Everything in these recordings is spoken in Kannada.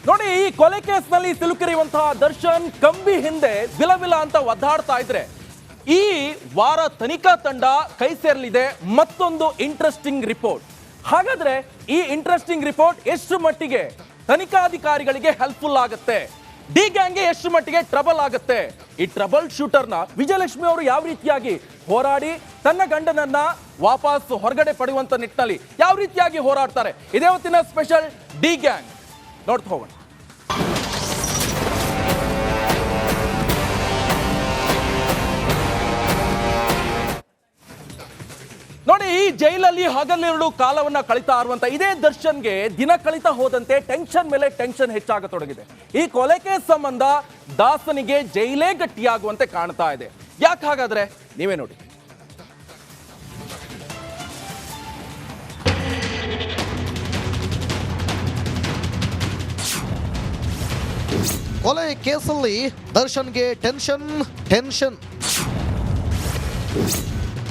ನೋಡಿ, ಈ ಕೊಲೆ ಕೇಸ್ನಲ್ಲಿ ಸಿಲುಕಿರುವಂತಹ ದರ್ಶನ್ ಕಂಬಿ ಹಿಂದೆ ವಿಲವಿಲ ಅಂತ ಒದ್ದಾಡ್ತಾ ಇದ್ರೆ ಈ ವಾರ ತನಿಖಾ ತಂಡ ಕೈ ಸೇರಲಿದೆ ಮತ್ತೊಂದು ಇಂಟ್ರೆಸ್ಟಿಂಗ್ ರಿಪೋರ್ಟ್. ಹಾಗಾದ್ರೆ ಈ ಇಂಟ್ರೆಸ್ಟಿಂಗ್ ರಿಪೋರ್ಟ್ ಎಷ್ಟು ಮಟ್ಟಿಗೆ ತನಿಖಾಧಿಕಾರಿಗಳಿಗೆ ಹೆಲ್ಪ್ಫುಲ್ ಆಗುತ್ತೆ, ಡಿ ಗ್ಯಾಂಗ್ಗೆ ಎಷ್ಟು ಮಟ್ಟಿಗೆ ಟ್ರಬಲ್ ಆಗುತ್ತೆ, ಈ ಟ್ರಬಲ್ ಶೂಟರ್ನ ವಿಜಯಲಕ್ಷ್ಮಿ ಅವರು ಯಾವ ರೀತಿಯಾಗಿ ಹೋರಾಡಿ ತನ್ನ ಗಂಡನನ್ನ ವಾಪಸ್ ಹೊರಗಡೆ ಪಡೆಯುವಂತ ನಿಟ್ಟಿನಲ್ಲಿ ಯಾವ ರೀತಿಯಾಗಿ ಹೋರಾಡ್ತಾರೆ, ಇದೇ ಹೊತ್ತಿನ ಸ್ಪೆಷಲ್ ಡಿ ಗ್ಯಾಂಗ್ ನೋಡ್ತಾ ಹೋಗೋಣ. ನೋಡಿ, ಈ ಜೈಲಲ್ಲಿ ಹಗಲಿರುಳು ಕಾಲವನ್ನ ಕಳೀತಾ ಇರುವಂತ ಇದೇ ದರ್ಶನ್ಗೆ ದಿನ ಕಳೀತಾ ಹೋದಂತೆ ಟೆನ್ಷನ್ ಮೇಲೆ ಟೆನ್ಷನ್ ಹೆಚ್ಚಾಗತೊಡಗಿದೆ. ಈ ಕೊಲೆ ಕೇಸ್ ಸಂಬಂಧ ದಾಸನಿಗೆ ಜೈಲೇ ಗಟ್ಟಿಯಾಗುವಂತೆ ಕಾಣ್ತಾ ಇದೆ. ಯಾಕೆ ಹಾಗಾದ್ರೆ ನೀವೇ ನೋಡಿ. ಕೊಲೆ ಕೇಸಲ್ಲಿ ದರ್ಶನ್ಗೆ ಟೆನ್ಷನ್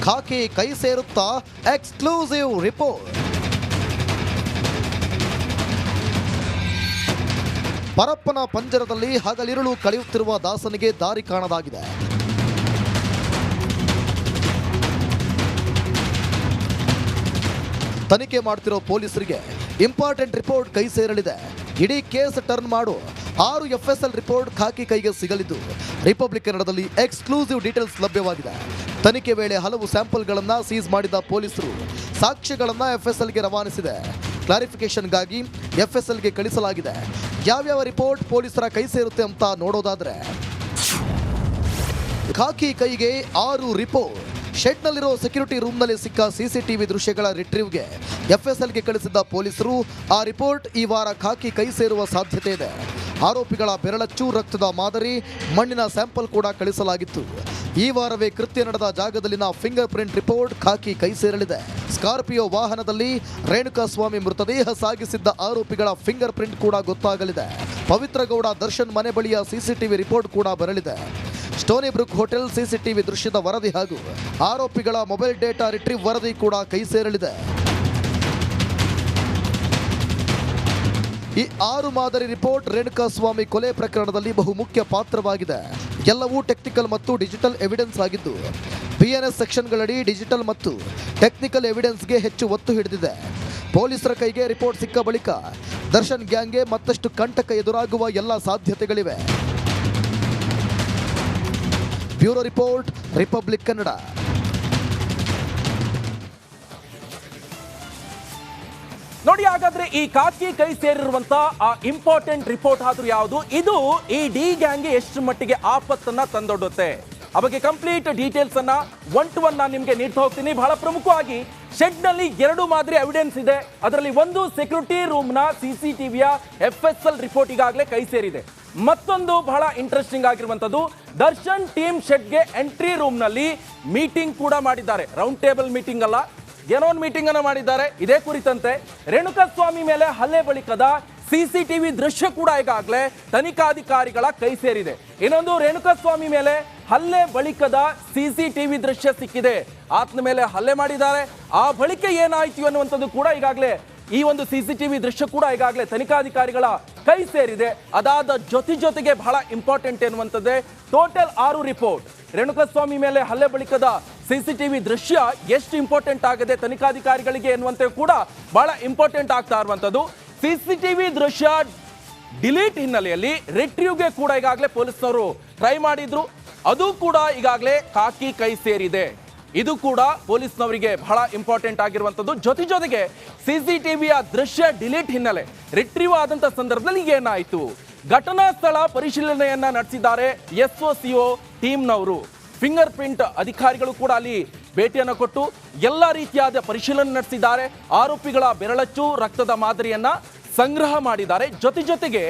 ಖಾಕಿ ಕೈ ಸೇರುತ್ತಾ ಎಕ್ಸ್ಕ್ಲೂಸಿವ್ ರಿಪೋರ್ಟ್. ಪರಪ್ಪನ ಪಂಜರದಲ್ಲಿ ಹಗಲಿರುಳು ಕಳೆಯುತ್ತಿರುವ ದಾಸನಿಗೆ ದಾರಿ ಕಾಣದಾಗಿದೆ. ತನಿಖೆ ಮಾಡ್ತಿರೋ ಪೊಲೀಸರಿಗೆ ಇಂಪಾರ್ಟೆಂಟ್ ರಿಪೋರ್ಟ್ ಕೈ ಸೇರಲಿದೆ. ಇಡೀ ಕೇಸ್ ಟರ್ನ್ ಮಾಡು 6 FSL ರಿಪೋರ್ಟ್ ಖಾಕಿ ಕೈಗೆ ಸಿಗಲಿದ್ದು ರಿಪಬ್ಲಿಕ್ ಕನ್ನಡದಲ್ಲಿ ಎಕ್ಸ್ಕ್ಲೂಸಿವ್ ಡೀಟೇಲ್ಸ್ ಲಭ್ಯವಾಗಿದೆ. ತನಿಖೆ ವೇಳೆ ಹಲವು ಸ್ಯಾಂಪಲ್ಗಳನ್ನು ಸೀಸ್ ಮಾಡಿದ ಪೊಲೀಸರು ಸಾಕ್ಷ್ಯಗಳನ್ನು FSLಗೆ ರವಾನಿಸಿದೆ. ಕ್ಲಾರಿಫಿಕೇಶನ್ಗಾಗಿ FSLಗೆ ಕಳಿಸಲಾಗಿದೆ. ಯಾವ್ಯಾವ ರಿಪೋರ್ಟ್ ಪೊಲೀಸರ ಕೈ ಸೇರುತ್ತೆ ಅಂತ ನೋಡೋದಾದ್ರೆ, ಖಾಕಿ ಕೈಗೆ 6 ರಿಪೋರ್ಟ್. ಶೆಡ್ನಲ್ಲಿರೋ ಸೆಕ್ಯೂರಿಟಿ ರೂಮ್ನಲ್ಲಿ ಸಿಕ್ಕ CCTV ದೃಶ್ಯಗಳ ರಿಟ್ರೀವ್ಗೆ FSLಗೆ ಕಳಿಸಿದ್ದ ಪೊಲೀಸರು ಆ ರಿಪೋರ್ಟ್ ಈ ವಾರ ಖಾಕಿ ಕೈ ಸೇರುವ ಸಾಧ್ಯತೆ ಇದೆ. ಆರೋಪಿಗಳ ಬೆರಳಚ್ಚು, ರಕ್ತದ ಮಾದರಿ, ಮಣ್ಣಿನ ಸ್ಯಾಂಪಲ್ ಕೂಡ ಕಳಿಸಲಾಗಿತ್ತು. ಈ ವಾರವೇ ಕೃತ್ಯ ನಡೆದ ಜಾಗದಲ್ಲಿನ ಫಿಂಗರ್ ಪ್ರಿಂಟ್ ರಿಪೋರ್ಟ್ ಖಾಕಿ ಕೈ ಸೇರಲಿದೆ. ಸ್ಕಾರ್ಪಿಯೋ ವಾಹನದಲ್ಲಿ ರೇಣುಕಾಸ್ವಾಮಿ ಮೃತದೇಹ ಸಾಗಿಸಿದ್ದ ಆರೋಪಿಗಳ ಫಿಂಗರ್ ಪ್ರಿಂಟ್ ಕೂಡ ಗೊತ್ತಾಗಲಿದೆ. ಪವಿತ್ರಗೌಡ ದರ್ಶನ್ ಮನೆ ಬಳಿಯ CCTV ರಿಪೋರ್ಟ್ ಕೂಡ ಬರಲಿದೆ. ಸ್ಟೋನಿ ಬ್ರೂಕ್ ಹೋಟೆಲ್ CCTV ದೃಶ್ಯದ ವರದಿ ಹಾಗೂ ಆರೋಪಿಗಳ ಮೊಬೈಲ್ ಡೇಟಾ ರಿಟ್ರೀವ್ ವರದಿ ಕೂಡ ಕೈ ಸೇರಲಿದೆ. ಈ 6 ಮಾದರಿ ರಿಪೋರ್ಟ್ ರೇಣುಕಾಸ್ವಾಮಿ ಕೊಲೆ ಪ್ರಕರಣದಲ್ಲಿ ಬಹುಮುಖ್ಯ ಪಾತ್ರವಾಗಿದೆ. ಎಲ್ಲವೂ ಟೆಕ್ನಿಕಲ್ ಮತ್ತು ಡಿಜಿಟಲ್ ಎವಿಡೆನ್ಸ್ ಆಗಿದ್ದು BNS ಸೆಕ್ಷನ್ಗಳಡಿ ಡಿಜಿಟಲ್ ಮತ್ತು ಟೆಕ್ನಿಕಲ್ ಎವಿಡೆನ್ಸ್ಗೆ ಹೆಚ್ಚು ಒತ್ತು ಹಿಡಿದಿದೆ. ಪೊಲೀಸರ ಕೈಗೆ ರಿಪೋರ್ಟ್ ಸಿಕ್ಕ ಬಳಿಕ ದರ್ಶನ್ ಗ್ಯಾಂಗ್ಗೆ ಮತ್ತಷ್ಟು ಕಂಟಕ ಎದುರಾಗುವ ಎಲ್ಲ ಸಾಧ್ಯತೆಗಳಿವೆ. Bureau report, Republic Kannada. ನೋಡಿ, ಹಾಗಾದ್ರೆ ಈ ಖಾಕಿ ಕೈ ಸೇರಿರುವಂತ ಆ ಇಂಪಾರ್ಟೆಂಟ್ ರಿಪೋರ್ಟ್ ಆದ್ರೂ ಯಾವುದು, ಇದು ಈ ಡಿ ಗ್ಯಾಂಗ್ಗೆ ಎಷ್ಟು ಮಟ್ಟಿಗೆ ಆಪತ್ತನ್ನ ತಂದೊಡ್ಡುತ್ತೆ, ಆ ಬಗ್ಗೆ ಕಂಪ್ಲೀಟ್ ಡೀಟೇಲ್ಸ್ ಅನ್ನ 1 to 1 ನಾನು ನಿಮ್ಗೆ ನೀಡ್ತಾ ಹೋಗ್ತೀನಿ. ಬಹಳ ಪ್ರಮುಖವಾಗಿ ಶೆಡ್ ನಲ್ಲಿ 2 ಮಾದರಿ ಎವಿಡೆನ್ಸ್ ಇದೆ. ಅದರಲ್ಲಿ ಒಂದು ಸೆಕ್ಯೂರಿಟಿ ರೂಮ್ ನ CCTVಯ FSL ರಿಪೋರ್ಟ್ ಈಗಾಗಲೇ ಕೈ ಸೇರಿದೆ. ಮತ್ತೊಂದು ಬಹಳ ಇಂಟ್ರೆಸ್ಟಿಂಗ್ ಆಗಿರುವಂತದ್ದು, ದರ್ಶನ್ ಟೀಮ್ ಶೆಡ್ಗೆ ಎಂಟ್ರಿ ರೂಮ್ ನಲ್ಲಿ ಮೀಟಿಂಗ್ ಕೂಡ ಮಾಡಿದ್ದಾರೆ. ರೌಂಡ್ ಟೇಬಲ್ ಮೀಟಿಂಗ್ ಅಲ್ಲ, ಏನೋ ಒಂದು ಮೀಟಿಂಗ್ ಅನ್ನು ಮಾಡಿದ್ದಾರೆ. ಇದೇ ಕುರಿತಂತೆ ರೇಣುಕಾಸ್ವಾಮಿ ಮೇಲೆ ಹಲ್ಲೆ ಬಳಿಕದ CCTV ದೃಶ್ಯ ಕೂಡ ಈಗಾಗಲೇ ತನಿಖಾಧಿಕಾರಿಗಳ ಕೈ ಸೇರಿದೆ. ಇನ್ನೊಂದು, ರೇಣುಕಾಸ್ವಾಮಿ ಮೇಲೆ ಹಲ್ಲೆ ಬಳಿಕದ CCTV ದೃಶ್ಯ ಸಿಕ್ಕಿದೆ. ಆತನ ಮೇಲೆ ಹಲ್ಲೆ ಮಾಡಿದ್ದಾರೆ, ಆ ಬಳಿಕ ಏನಾಯ್ತು ಅನ್ನುವಂಥದ್ದು ಕೂಡ ಈಗಾಗಲೇ ಈ ಒಂದು CCTV ದೃಶ್ಯ ಕೂಡ ಈಗಾಗಲೇ ತನಿಖಾಧಿಕಾರಿಗಳ ಕೈ ಸೇರಿದೆ. ಅದಾದ ಜೊತೆಗೆ ಬಹಳ ಇಂಪಾರ್ಟೆಂಟ್ ಎನ್ನುವಂಥದ್ದೇ ಟೋಟಲ್ 6 ರಿಪೋರ್ಟ್. ರೇಣುಕಾಸ್ವಾಮಿ ಮೇಲೆ ಹಲ್ಲೆ ಬಳಿಕದ CCTV ದೃಶ್ಯ ಎಷ್ಟು ಇಂಪಾರ್ಟೆಂಟ್ ಆಗಿದೆ ತನಿಖಾಧಿಕಾರಿಗಳಿಗೆ ಎನ್ನುವಂತೆ ಕೂಡ ಬಹಳ ಇಂಪಾರ್ಟೆಂಟ್ ಆಗ್ತಾ ಇರುವಂಥದ್ದು. CCTV ದೃಶ್ಯ ಡಿಲೀಟ್ ಹಿನ್ನೆಲೆಯಲ್ಲಿ ರಿಟ್ರೀವ್ಗೆ ಕೂಡ ಈಗಾಗಲೇ ಪೊಲೀಸರು ಟ್ರೈ ಮಾಡಿದ್ರು. ಅದು ಕೂಡ ಈಗಾಗಲೇ ಖಾಕಿ ಕೈ ಸೇರಿದೆ. ಇದು ಕೂಡ ಪೊಲೀಸ್ನವರಿಗೆ ಬಹಳ ಇಂಪಾರ್ಟೆಂಟ್ ಆಗಿರುವಂಥದ್ದು. ಜೊತೆಗೆ CCTVಯ ದೃಶ್ಯ ಡಿಲೀಟ್ ಹಿನ್ನೆಲೆ ರಿಟ್ರೀವ್ ಆದಂಥ ಸಂದರ್ಭದಲ್ಲಿ ಏನಾಯಿತು, ಘಟನಾ ಸ್ಥಳ ಪರಿಶೀಲನೆಯನ್ನ ನಡೆಸಿದ್ದಾರೆ SOCO ಟೀಮ್ನವರು. ಫಿಂಗರ್ ಪ್ರಿಂಟ್ ಅಧಿಕಾರಿಗಳು ಕೂಡ ಅಲ್ಲಿ ಭೇಟಿಯನ್ನು ಕೊಟ್ಟು ಎಲ್ಲ ರೀತಿಯಾದ ಪರಿಶೀಲನೆ ನಡೆಸಿದ್ದಾರೆ. ಆರೋಪಿಗಳ ಬೆರಳಚ್ಚು, ರಕ್ತದ ಮಾದರಿಯನ್ನ ಸಂಗ್ರಹ ಮಾಡಿದ್ದಾರೆ. ಜೊತೆಗೆ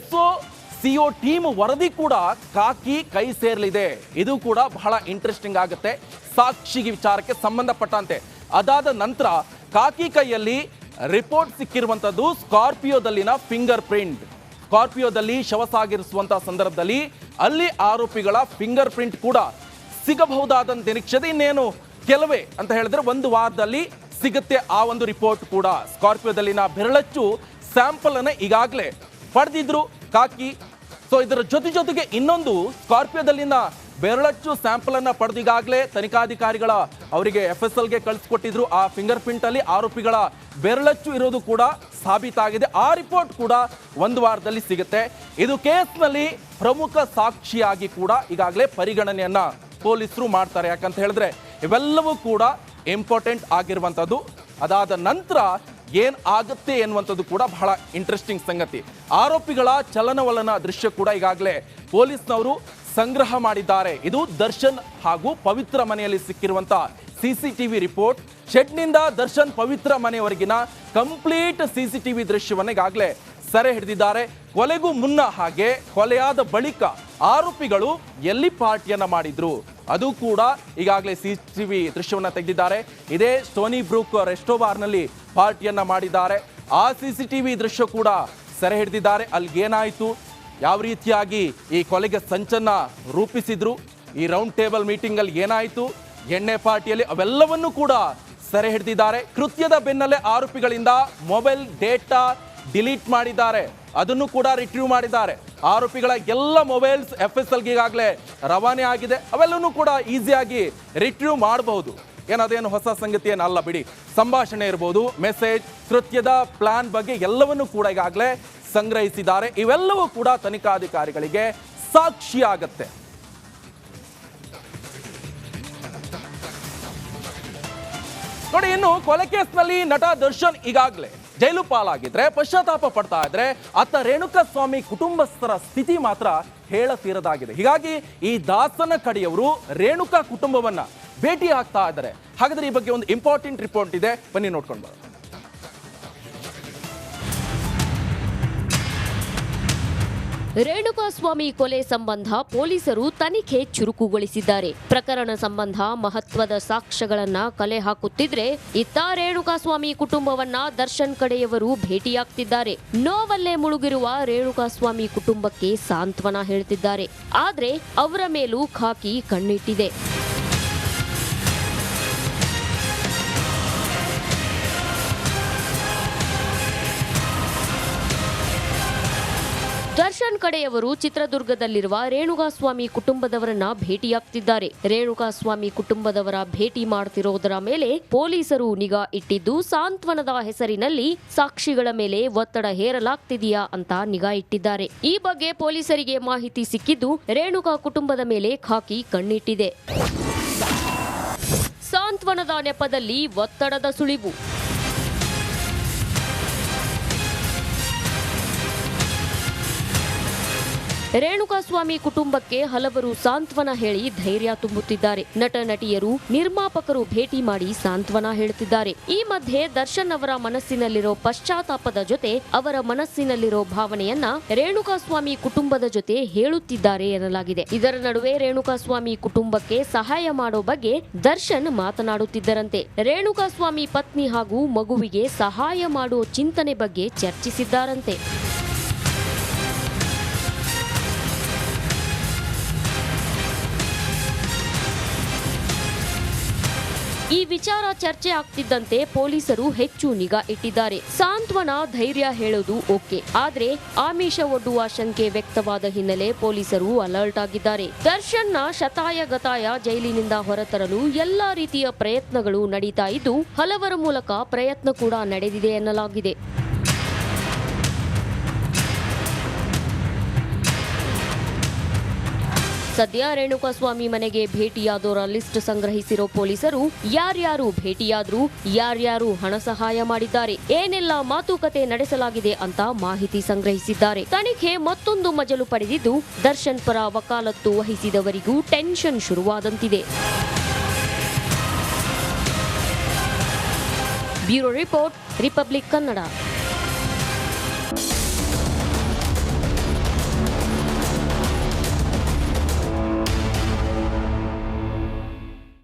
SOCO ಟೀಮ್ ವರದಿ ಕೂಡ ಖಾಕಿ ಕೈ ಸೇರಲಿದೆ. ಇದು ಕೂಡ ಬಹಳ ಇಂಟ್ರೆಸ್ಟಿಂಗ್ ಆಗುತ್ತೆ ಸಾಕ್ಷಿ ವಿಚಾರಕ್ಕೆ ಸಂಬಂಧಪಟ್ಟಂತೆ. ಅದಾದ ನಂತರ ಖಾಕಿ ಕೈಯಲ್ಲಿ ರಿಪೋರ್ಟ್ ಸಿಕ್ಕಿರುವಂತದ್ದು ಸ್ಕಾರ್ಪಿಯೋದಲ್ಲಿನ ಫಿಂಗರ್ ಪ್ರಿಂಟ್. ಸ್ಕಾರ್ಪಿಯೋದಲ್ಲಿ ಶವ ಸಾಗಿರಿಸುವಂತಹ ಸಂದರ್ಭದಲ್ಲಿ ಅಲ್ಲಿ ಆರೋಪಿಗಳ ಫಿಂಗರ್ ಪ್ರಿಂಟ್ ಕೂಡ ಸಿಗಬಹುದಾದ ನಿರೀಕ್ಷೆ ಇನ್ನೇನು ಕೆಲವೇ ಅಂತ ಹೇಳಿದ್ರೆ 1 ವಾರದಲ್ಲಿ ಸಿಗುತ್ತೆ ಆ ಒಂದು ರಿಪೋರ್ಟ್ ಕೂಡ. ಸ್ಕಾರ್ಪಿಯೋದಲ್ಲಿನ ಬೆರಳಚ್ಚು ಸ್ಯಾಂಪಲ್ ಅನ್ನು ಈಗಾಗಲೇ ಪಡೆದಿದ್ರು ಕಾಕಿ. ಸೊ ಇದರ ಜೊತೆಗೆ ಇನ್ನೊಂದು ಸ್ಕಾರ್ಪಿಯೋದಲ್ಲಿನ ಬೆರಳಚ್ಚು ಸ್ಯಾಂಪಲ್ ಅನ್ನ ಪಡೆದಿಗಾಗಲೇ ತನಿಖಾಧಿಕಾರಿಗಳ ಅವರಿಗೆ FSLಗೆ ಕಳಿಸ್ಕೊಟ್ಟಿದ್ರು. ಆ ಫಿಂಗರ್ ಪ್ರಿಂಟ್ ಅಲ್ಲಿ ಆರೋಪಿಗಳ ಬೆರಳಚ್ಚು ಇರೋದು ಕೂಡ ಸಾಬೀತಾಗಿದೆ. ಆ ರಿಪೋರ್ಟ್ ಕೂಡ 1 ವಾರದಲ್ಲಿ ಸಿಗುತ್ತೆ. ಇದು ಕೇಸ್ನಲ್ಲಿ ಪ್ರಮುಖ ಸಾಕ್ಷಿಯಾಗಿ ಕೂಡ ಈಗಾಗಲೇ ಪರಿಗಣನೆಯನ್ನ ಪೊಲೀಸರು ಮಾಡ್ತಾರೆ. ಯಾಕಂತ ಹೇಳಿದ್ರೆ ಇವೆಲ್ಲವೂ ಕೂಡ ಇಂಪಾರ್ಟೆಂಟ್ ಆಗಿರುವಂಥದ್ದು. ಅದಾದ ನಂತರ ಏನ್ ಆಗುತ್ತೆ ಎನ್ನುವಂಥದ್ದು ಕೂಡ ಬಹಳ ಇಂಟ್ರೆಸ್ಟಿಂಗ್ ಸಂಗತಿ. ಆರೋಪಿಗಳ ಚಲನವಲನ ದೃಶ್ಯ ಕೂಡ ಈಗಾಗಲೇ ಪೊಲೀಸ್ನವರು ಸಂಗ್ರಹ ಮಾಡಿದ್ದಾರೆ. ಇದು ದರ್ಶನ್ ಹಾಗೂ ಪವಿತ್ರ ಮನೆಯಲ್ಲಿ ಸಿಕ್ಕಿರುವಂತ CCTV ರಿಪೋರ್ಟ್. ಶೆಡ್ನಿಂದ ದರ್ಶನ್ ಪವಿತ್ರ ಮನೆಯವರೆಗಿನ ಕಂಪ್ಲೀಟ್ CCTV ದೃಶ್ಯವನ್ನ ಈಗಾಗಲೇ ಸೆರೆ ಹಿಡಿದಿದ್ದಾರೆ. ಕೊಲೆಗೂ ಮುನ್ನ ಹಾಗೆ ಕೊಲೆಯಾದ ಬಳಿಕ ಆರೋಪಿಗಳು ಎಲ್ಲಿ ಪಾರ್ಟಿಯನ್ನ ಮಾಡಿದ್ರು ಅದು ಕೂಡ ಈಗಾಗಲೇ CCTV ದೃಶ್ಯವನ್ನ ತೆಗೆದಿದ್ದಾರೆ. ಇದೇ ಸ್ಟೋನಿ ಬ್ರೂಕ್ ರೆಸ್ಟೋ ಬಾರ್ನಲ್ಲಿ ಪಾರ್ಟಿಯನ್ನ ಮಾಡಿದ್ದಾರೆ. ಆ CCTV ದೃಶ್ಯ ಕೂಡ ಸೆರೆ ಹಿಡಿದಿದ್ದಾರೆ. ಅಲ್ಲಿ ಏನಾಯಿತು, ಯಾವ ರೀತಿಯಾಗಿ ಈ ಕೊಲೆಗೆ ಸಂಚನ್ನ ರೂಪಿಸಿದ್ರು, ಈ ರೌಂಡ್ ಟೇಬಲ್ ಮೀಟಿಂಗ್ ಅಲ್ಲಿ ಏನಾಯಿತು, ಎಣ್ಣೆ ಪಾರ್ಟಿಯಲ್ಲಿ, ಅವೆಲ್ಲವನ್ನೂ ಕೂಡ ಸೆರೆ ಹಿಡಿದಿದ್ದಾರೆ. ಕೃತ್ಯದ ಬೆನ್ನಲ್ಲೇ ಆರೋಪಿಗಳಿಂದ ಮೊಬೈಲ್ ಡೇಟಾ ಡಿಲೀಟ್ ಮಾಡಿದ್ದಾರೆ, ಅದನ್ನು ಕೂಡ ರಿಟ್ರೀವ್ ಮಾಡಿದ್ದಾರೆ. ಆರೋಪಿಗಳ ಎಲ್ಲ ಮೊಬೈಲ್ಸ್ FSLಗೆ ಈಗಾಗಲೇ ರವಾನೆ ಆಗಿದೆ. ಅವೆಲ್ಲವನ್ನೂ ಕೂಡ ಈಸಿಯಾಗಿ ರಿಟ್ರೀವ್ ಮಾಡಬಹುದು. ಏನದೇನು ಹೊಸ ಸಂಗತಿ ಏನಲ್ಲ ಬಿಡಿ. ಸಂಭಾಷಣೆ ಇರ್ಬೋದು, ಮೆಸೇಜ್, ಕೃತ್ಯದ ಪ್ಲಾನ್ ಬಗ್ಗೆ ಎಲ್ಲವನ್ನೂ ಕೂಡ ಈಗಾಗಲೇ ಸಂಗ್ರಹಿಸಿದ್ದಾರೆ. ಇವೆಲ್ಲವೂ ಕೂಡ ತನಿಖಾಧಿಕಾರಿಗಳಿಗೆ ಸಾಕ್ಷಿಯಾಗತ್ತೆ. ನೋಡಿ, ಇನ್ನು ಕೊಲೆ ಕೇಸ್ನಲ್ಲಿ ನಟ ದರ್ಶನ್ ಈಗಾಗಲೇ ಜೈಲು ಪಾಲಾಗಿದ್ರೆ, ಪಶ್ಚಾತ್ತಾಪ ಪಡ್ತಾ ಇದ್ರೆ, ಅತ್ತ ರೇಣುಕಾಸ್ವಾಮಿ ಕುಟುಂಬಸ್ಥರ ಸ್ಥಿತಿ ಮಾತ್ರ ಹೇಳತೀರದಾಗಿದೆ. ಹೀಗಾಗಿ ಈ ದಾಸನ ಕಡೆಯವರು ರೇಣುಕಾ ಕುಟುಂಬವನ್ನ ಭೇಟಿ ಆಗ್ತಾ ಇದ್ದಾರೆ. ಹಾಗಾದ್ರೆ ಈ ಬಗ್ಗೆ ಒಂದು ಇಂಪಾರ್ಟೆಂಟ್ ರಿಪೋರ್ಟ್ ಇದೆ, ಬನ್ನಿ ನೋಡ್ಕೊಂಡು ಬರೋಣ. ರೇಣುಕಾಸ್ವಾಮಿ ಕೊಲೆ ಸಂಬಂಧ ಪೊಲೀಸರು ತನಿಖೆ ಚುರುಕುಗೊಳಿಸಿದ್ದಾರೆ. ಪ್ರಕರಣ ಸಂಬಂಧ ಮಹತ್ವದ ಸಾಕ್ಷ್ಯಗಳನ್ನ ಕಲೆ ಹಾಕುತ್ತಿದ್ರೆ, ಇತ್ತ ರೇಣುಕಾಸ್ವಾಮಿ ಕುಟುಂಬವನ್ನ ದರ್ಶನ್ ಕಡೆಯವರು ಭೇಟಿಯಾಗ್ತಿದ್ದಾರೆ. ನೋವಲ್ಲೇ ಮುಳುಗಿರುವ ರೇಣುಕಾಸ್ವಾಮಿ ಕುಟುಂಬಕ್ಕೆ ಸಾಂತ್ವನ ಹೇಳ್ತಿದ್ದಾರೆ. ಆದ್ರೆ ಅವರ ಮೇಲೂ ಖಾಕಿ ಕಣ್ಣಿಟ್ಟಿದೆ. ದರ್ಶನ್ ಕಡೆಯವರು ಚಿತ್ರದುರ್ಗದಲ್ಲಿರುವ ರೇಣುಕಾಸ್ವಾಮಿ ಕುಟುಂಬದವರನ್ನ ಭೇಟಿಯಾಗ್ತಿದ್ದಾರೆ. ರೇಣುಕಾಸ್ವಾಮಿ ಕುಟುಂಬದವರ ಭೇಟಿ ಮಾಡ್ತಿರೋದರ ಮೇಲೆ ಪೊಲೀಸರು ನಿಗಾ ಇಟ್ಟಿದ್ದು, ಸಾಂತ್ವನದ ಹೆಸರಿನಲ್ಲಿ ಸಾಕ್ಷಿಗಳ ಮೇಲೆ ಒತ್ತಡ ಹೇರಲಾಗ್ತಿದೆಯಾ ಅಂತ ನಿಗಾ ಇಟ್ಟಿದ್ದಾರೆ. ಈ ಬಗ್ಗೆ ಪೊಲೀಸರಿಗೆ ಮಾಹಿತಿ ಸಿಕ್ಕಿದ್ದು, ರೇಣುಕಾ ಕುಟುಂಬದ ಮೇಲೆ ಖಾಕಿ ಕಣ್ಣಿಟ್ಟಿದೆ. ಸಾಂತ್ವನದ ನೆಪದಲ್ಲಿ ಒತ್ತಡದ ಸುಳಿವು. ರೇಣುಕಾಸ್ವಾಮಿ ಕುಟುಂಬಕ್ಕೆ ಹಲವರು ಸಾಂತ್ವನ ಹೇಳಿ ಧೈರ್ಯ ತುಂಬುತ್ತಿದ್ದಾರೆ. ನಟ ನಟಿಯರು, ನಿರ್ಮಾಪಕರು ಭೇಟಿ ಮಾಡಿ ಸಾಂತ್ವನ ಹೇಳುತ್ತಿದ್ದಾರೆ. ಈ ಮಧ್ಯೆ ದರ್ಶನ್ ಅವರ ಮನಸ್ಸಿನಲ್ಲಿರೋ ಪಶ್ಚಾತ್ತಾಪದ ಜೊತೆ ಅವರ ಮನಸ್ಸಿನಲ್ಲಿರೋ ಭಾವನೆಯನ್ನ ರೇಣುಕಾಸ್ವಾಮಿ ಕುಟುಂಬದ ಜೊತೆ ಹೇಳುತ್ತಿದ್ದಾರೆ ಎನ್ನಲಾಗಿದೆ. ಇದರ ನಡುವೆ ರೇಣುಕಾಸ್ವಾಮಿ ಕುಟುಂಬಕ್ಕೆ ಸಹಾಯ ಮಾಡೋ ಬಗ್ಗೆ ದರ್ಶನ್ ಮಾತನಾಡುತ್ತಿದ್ದರಂತೆ. ರೇಣುಕಾಸ್ವಾಮಿ ಪತ್ನಿ ಹಾಗೂ ಮಗುವಿಗೆ ಸಹಾಯ ಮಾಡೋ ಚಿಂತನೆ ಬಗ್ಗೆ ಚರ್ಚಿಸಿದ್ದಾರಂತೆ. ಈ ವಿಚಾರ ಚರ್ಚೆ ಆಗ್ತಿದ್ದಂತೆ ಪೊಲೀಸರು ಹೆಚ್ಚು ನಿಗಾ ಇಟ್ಟಿದ್ದಾರೆ. ಸಾಂತ್ವನ, ಧೈರ್ಯ ಹೇಳೋದು ಓಕೆ, ಆದ್ರೆ ಆಮಿಷ ಒಡ್ಡುವ ಶಂಕೆ ವ್ಯಕ್ತವಾದ ಹಿನ್ನೆಲೆ ಪೊಲೀಸರು ಅಲರ್ಟ್ ಆಗಿದ್ದಾರೆ. ದರ್ಶನ್ನ ಶತಾಯಗತಾಯ ಜೈಲಿನಿಂದ ಹೊರತರಲು ಎಲ್ಲಾ ರೀತಿಯ ಪ್ರಯತ್ನಗಳು ನಡೀತಾ ಇದ್ದು, ಹಲವರ ಮೂಲಕ ಪ್ರಯತ್ನ ಕೂಡ ನಡೆದಿದೆ ಎನ್ನಲಾಗಿದೆ. ಸದ್ಯ ರೇಣುಕಾಸ್ವಾಮಿ ಮನೆಗೆ ಭೇಟಿಯಾದವರ ಲಿಸ್ಟ್ ಸಂಗ್ರಹಿಸಿರೋ ಪೊಲೀಸರು ಯಾರ್ಯಾರು ಭೇಟಿಯಾದ್ರು, ಯಾರ್ಯಾರು ಹಣ ಸಹಾಯ ಮಾಡಿದ್ದಾರೆ, ಏನೆಲ್ಲ ಮಾತುಕತೆ ನಡೆಸಲಾಗಿದೆ ಅಂತ ಮಾಹಿತಿ ಸಂಗ್ರಹಿಸಿದ್ದಾರೆ. ತನಿಖೆ ಮತ್ತೊಂದು ಮಜಲು ಪಡೆದಿದ್ದು, ದರ್ಶನ್ ಪರ ವಕಾಲತ್ತು ವಹಿಸಿದವರಿಗೂ ಟೆನ್ಷನ್ ಶುರುವಾದಂತಿದೆ. Bureau report, Republic Kannada.